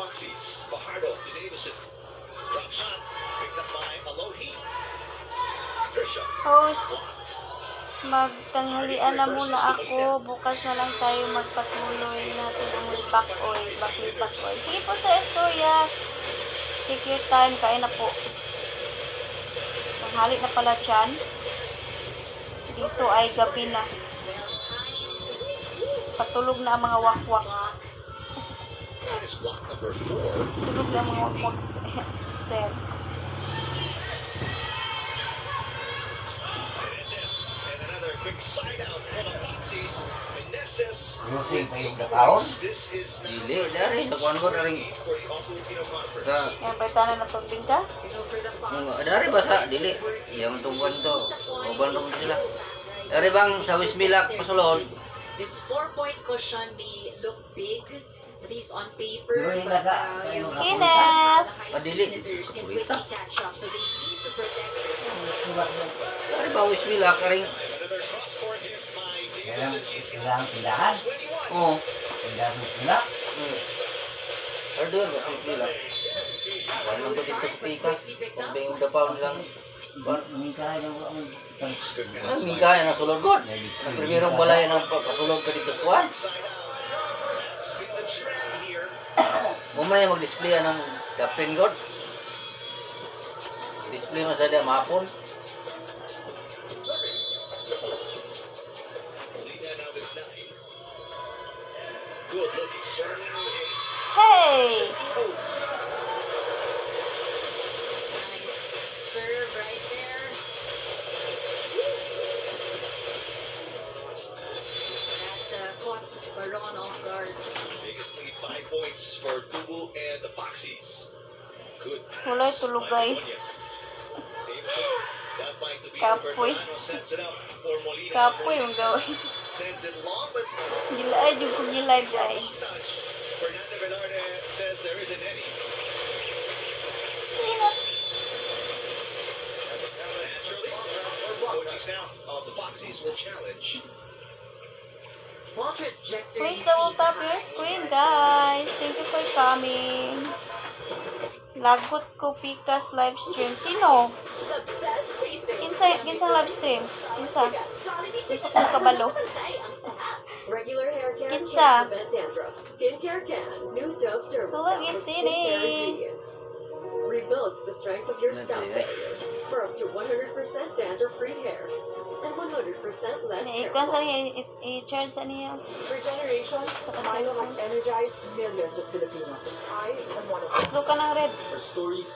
Foxys. Fajardo to Davison. Drop shot. Picked up by Alohi. Trisha. Host, magtanghalian na muna ako. Bukas na lang tayo magpatuloy natin ang libak oil. Libak oil. Sige po sa Astorias. Take your time. Kain na po. Tanghali na pala dyan. Dito ay gabi na. Patulog na ang mga wakwak. Tulog na ang mga wakwak, sir. Lusing pa yung nakaon? Dili, dari. Nakuhan ko na rin. Sa, Yan, palitan na natubing ka? dari ba sa? Dili. Iya matungkuhan to. Uban rin sila. Dari bang sa Wismilak, pasulod? This 4-point cushion may look big, at least on paper. Pero yung but, naka- yung Kenneth! Dili. senators can quickly catch up, so they need to protect Dari ba Wismilak, rin? Kailangan pindahan. Oo. Pindahan mo sila. Order ba sa Wismilak? Wala lang ko dito sa Pikas. Kung yung dapaw lang. Minta na mo ang Ang mingkaya na sulod god. Ang primerong balay ng pasulod ka dito sa kuwan. Mumaya mag-display ng Captain God. Display mo sa dia mahapon. Hey! nice serve right there. That caught Baron off guard. Biggest lead 5 points for Dubu and the Foxys. Good. Kulay tulugay. Kapoy. Kapoy yung gawin. Sends it long, but Gila yung kung yung live ay. touch. Fernando Velarde says there isn't any. Kina. Naturally, coaches now of the Foxys will challenge. Please double tap your screen, guys. Thank you for coming. Lagot ko Pikas live stream. Sino? Kinsa live stream? Kinsa? Kinsa kong kabalo? Regular hair care Kinsa? can prevent dandruff. Skincare can. New Dove Dermal Tulog with isini. skincare ingredients. Rebuilds the strength of your scalp barrier for up to 100% dandruff-free hair and 100% less hair Ikaw sa fall. i-charge sa niya. For generations, Sa Milo has kasilpan. energized millions of Filipinos. I am one of them. Slow ka ng red. Our stories